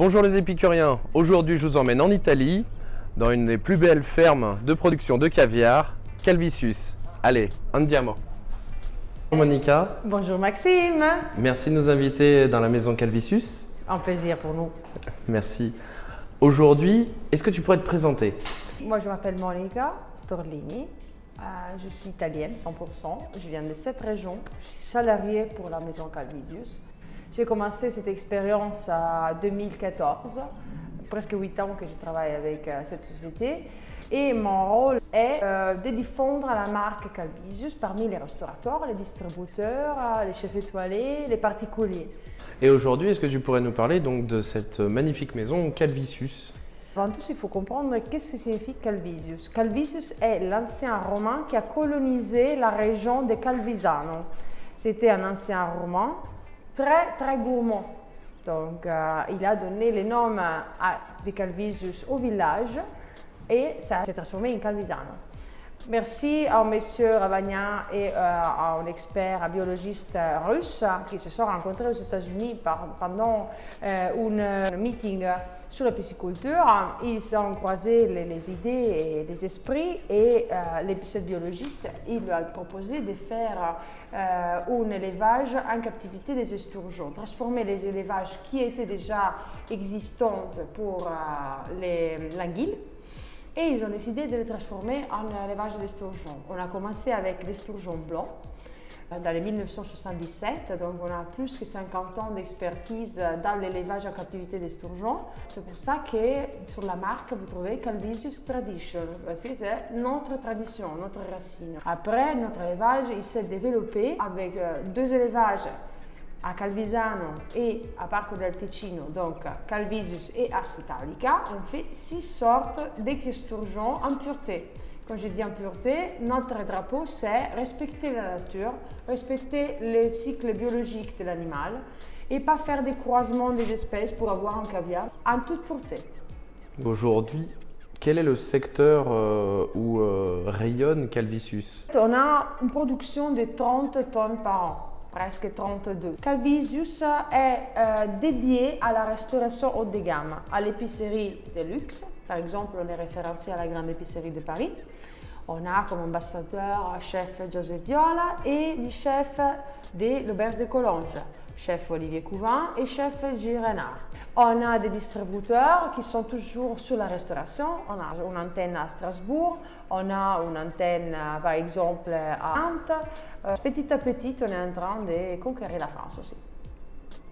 Bonjour les épicuriens, aujourd'hui je vous emmène en Italie, dans une des plus belles fermes de production de caviar, Calvisius. Allez, andiamo. Bonjour Monica. Bonjour Maxime. Merci de nous inviter dans la maison Calvisius. Un plaisir pour nous. Merci. Aujourd'hui, est-ce que tu pourrais te présenter? Moi je m'appelle Monica Storlini, je suis italienne 100%, je viens de cette région, je suis salariée pour la maison Calvisius. J'ai commencé cette expérience en 2014, presque 8 ans que je travaille avec cette société. Et mon rôle est de diffondre la marque Calvisius parmi les restaurateurs, les distributeurs, les chefs étoilés, les particuliers. Et aujourd'hui, est-ce que tu pourrais nous parler donc de cette magnifique maison Calvisius? Avant tout, il faut comprendre qu'est-ce que signifie Calvisius. Calvisius est l'ancien romain qui a colonisé la région de Calvisano. C'était un ancien romain très gourmand. Donc, il a donné le nom de Calvisius au village et ça s'est transformé en Calvisano. Merci à monsieur Ravagnan et à un expert, un biologiste russe qui se sont rencontrés aux États-Unis pendant un meeting sur la pisciculture. Ils ont croisé les idées et les esprits et ce biologiste il lui a proposé de faire un élevage en captivité des esturgeons, transformer les élevages qui étaient déjà existants pour l'anguille. Et ils ont décidé de les transformer en élevage d'esturgeons. On a commencé avec l'esturgeon blanc dans les 1977, donc on a plus que 50 ans d'expertise dans l'élevage en captivité d'esturgeons. C'est pour ça que sur la marque, vous trouvez Calvisius Tradition, parce que c'est notre tradition, notre racine. Après, notre élevage il s'est développé avec deux élevages à Calvisano et à Parco del Ticino, donc Calvisius et Ars Italica, on fait 6 sortes d'esturgeons en pureté. Quand je dis en pureté, notre drapeau c'est respecter la nature, respecter le cycle biologique de l'animal et pas faire des croisements des espèces pour avoir un caviar en toute pureté. Aujourd'hui, quel est le secteur où rayonne Calvisius? On a une production de 30 tonnes par an. Presque 32. Calvisius est dédié à la restauration haut de gamme, à l'épicerie de luxe. Par exemple, on est référencé à la grande épicerie de Paris. On a comme ambassadeur chef Joseph Viola et le chef de l'Auberge de Collonges, chef Olivier Couvin et chef Gilles Renard. On a des distributeurs qui sont toujours sur la restauration. On a une antenne à Strasbourg, on a une antenne par exemple à Nantes. Petit à petit, on est en train de conquérir la France aussi.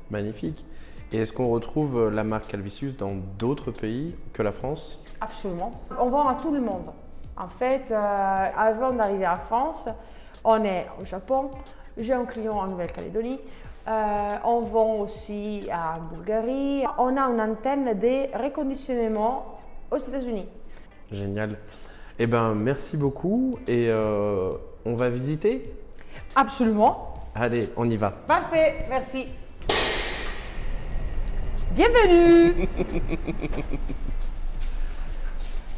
Magnifique. Et est-ce qu'on retrouve la marque Calvisius dans d'autres pays que la France? Absolument. On vend à tout le monde. En fait, avant d'arriver en France, on est au Japon, j'ai un client en Nouvelle-Calédonie, on vend aussi en Bulgarie. On a une antenne de reconditionnement aux États-Unis. Génial. Eh bien, merci beaucoup et on va visiter? Absolument. Allez, on y va. Parfait, merci. Bienvenue.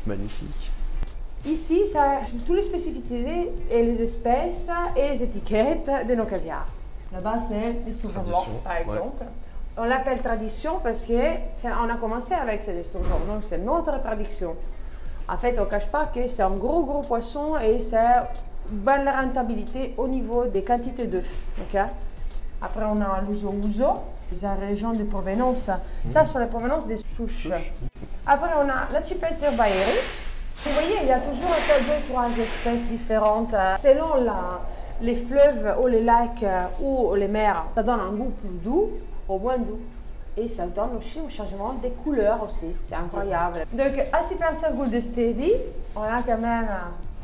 Magnifique. Ici, ça toutes les spécificités et les espèces et les étiquettes de nos caviars. Là-bas, c'est l'esturgeon blanc, par exemple. Ouais. On l'appelle tradition parce qu'on a commencé avec cet esturgeon, donc c'est notre tradition. En fait, on ne cache pas que c'est un gros poisson et c'est une bonne rentabilité au niveau des quantités d'œufs. Okay? Après, on a l'uso, la région de provenance. Ça, sont les provenances des souches. Après, on a la Cipes herbaeri. Vous voyez, il y a toujours 2 ou 3 espèces différentes. Selon les fleuves ou les lacs ou les mers, ça donne un goût plus doux ou moins doux. Et ça donne aussi un changement des couleurs aussi. C'est incroyable. Donc, à Cipes Goldestedi, on a quand même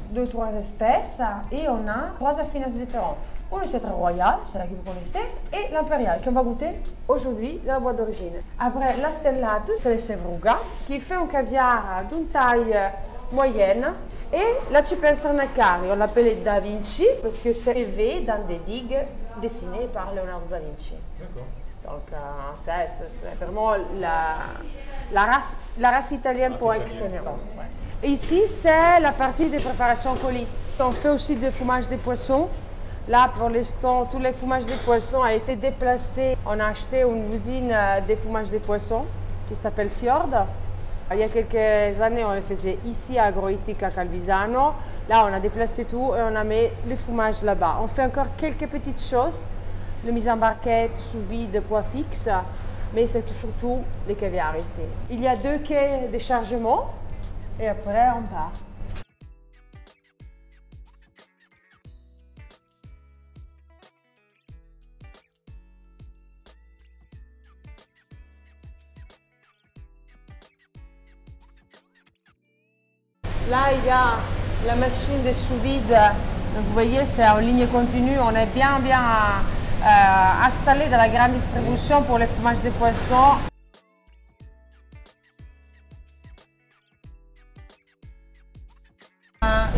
2 ou 3 espèces et on a 3 affinages différents. Le Cetra royal, c'est là que vous connaissez, et l'impérial, qu'on va goûter aujourd'hui de la boîte d'origine. Après, la stellato, c'est le Sevruga, qui fait un caviar d'une taille moyenne. Et la Cipes Sarnacari, on l'appelait Da Vinci, parce que c'est élevé dans des digues dessinées par Leonardo da Vinci. Donc, c'est vraiment la race italienne pour excellence. Ouais. Ici, c'est la partie des préparations colis. On fait aussi du fromage de poisson. Là, pour l'instant, tous les fromages de poisson ont été déplacés. On a acheté une usine de fromage de poisson qui s'appelle Fjord. Il y a quelques années, on les faisait ici à Agroitica Calvisano. Là, on a déplacé tout et on a mis le fumage là-bas. On fait encore quelques petites choses, le mise en barquette, sous vide, poids fixe, mais c'est surtout les caviars ici. Il y a 2 quais de chargement et après on part. Là, il y a la machine de sous-vide. Donc, vous voyez, c'est en ligne continue. On est bien installé dans la grande distribution pour les fromages de poisson.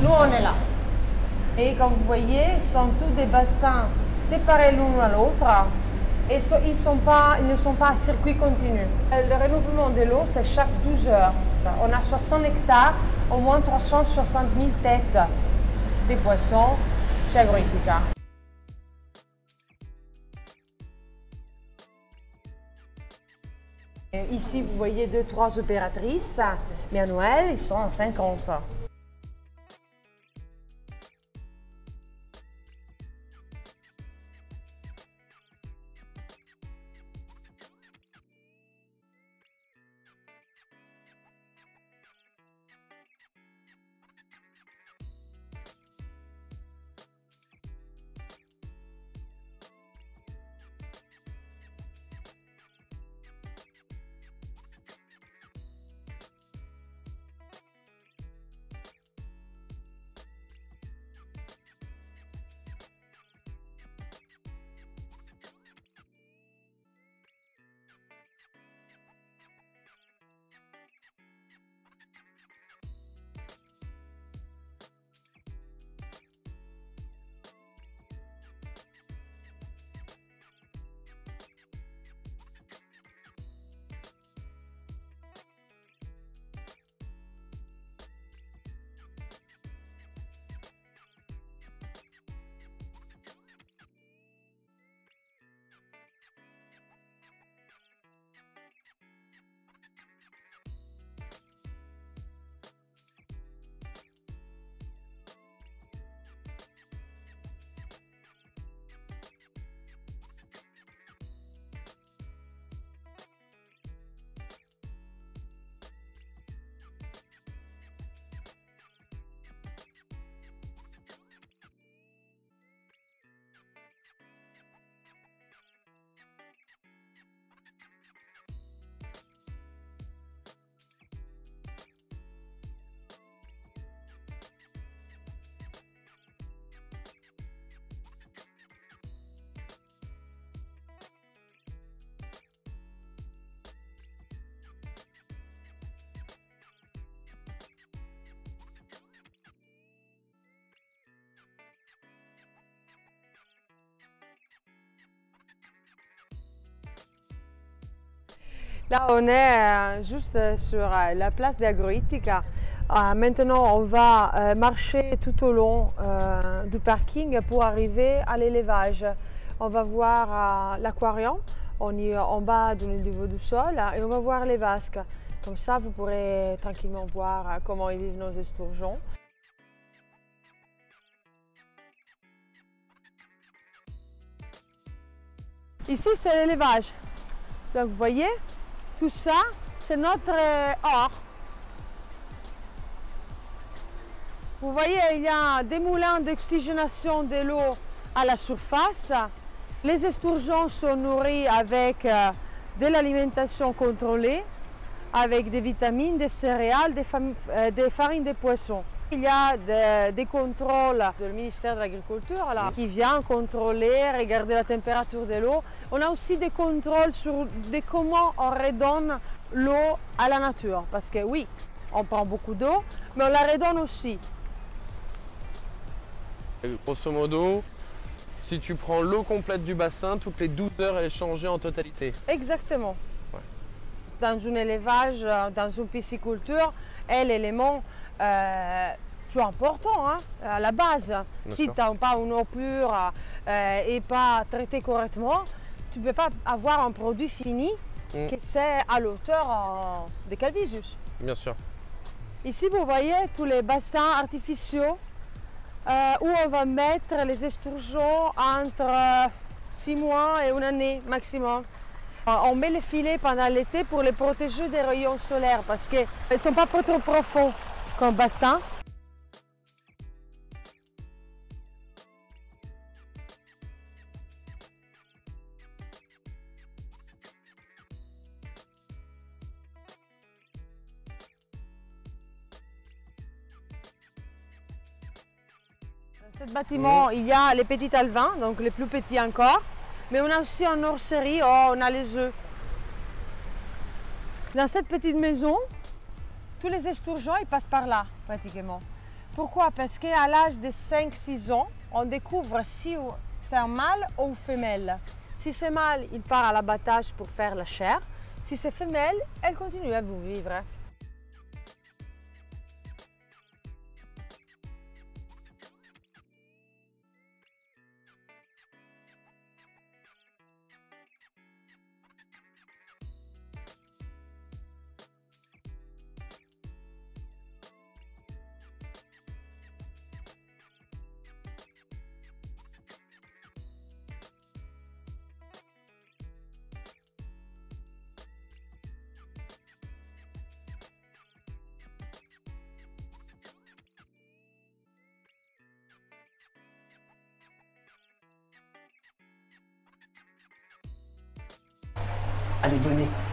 Nous, on est là. Et comme vous voyez, ce sont tous des bassins séparés l'un à l'autre. Et ils ne sont pas à circuit continu. Le renouvellement de l'eau, c'est chaque 12 heures. On a 60 hectares, au moins 360 000 têtes de poissons chez Agroitica. Ici, vous voyez 2-3 opératrices, mais à Noël, ils sont 50. Là, on est juste sur la place d'Agroitica. Maintenant, on va marcher tout au long du parking pour arriver à l'élevage. On va voir l'aquarium, on est en bas du niveau du sol et on va voir les vasques. Comme ça, vous pourrez tranquillement voir comment ils vivent nos esturgeons. Ici, c'est l'élevage. Donc, vous voyez, tout ça, c'est notre or. Vous voyez, il y a des moulins d'oxygénation de l'eau à la surface. Les esturgeons sont nourris avec de l'alimentation contrôlée, avec des vitamines, des céréales, des farines de poisson. Il y a des contrôles du ministère de l'Agriculture qui vient contrôler, regarder la température de l'eau. On a aussi des contrôles sur comment on redonne l'eau à la nature. Parce que oui, on prend beaucoup d'eau, mais on la redonne aussi. Grosso modo, si tu prends l'eau complète du bassin, toutes les 12 heures, elle est changée en totalité. Exactement. Ouais. Dans un élevage, dans une pisciculture, est l'élément plus important à la base. Bien Si sûr. tu n'as pas une eau pure et pas traitée correctement, tu ne peux pas avoir un produit fini que c'est à l'auteur de Calvisius. Bien sûr. Ici, vous voyez tous les bassins artificiaux où on va mettre les esturgeons entre 6 mois et une année maximum. On met les filets pendant l'été pour les protéger des rayons solaires parce qu'ils ne sont pas trop profonds comme bassin. Dans ce bâtiment, il y a les petits alevins, donc les plus petits encore, mais on a aussi en nurserie, on a les œufs. Dans cette petite maison, tous les esturgeons ils passent par là, pratiquement. Pourquoi? Parce qu'à l'âge de 5-6 ans, on découvre si c'est un mâle ou une femelle. Si c'est mâle, il part à l'abattage pour faire la chair. Si c'est femelle, elle continue à vous vivre. Allez, venez.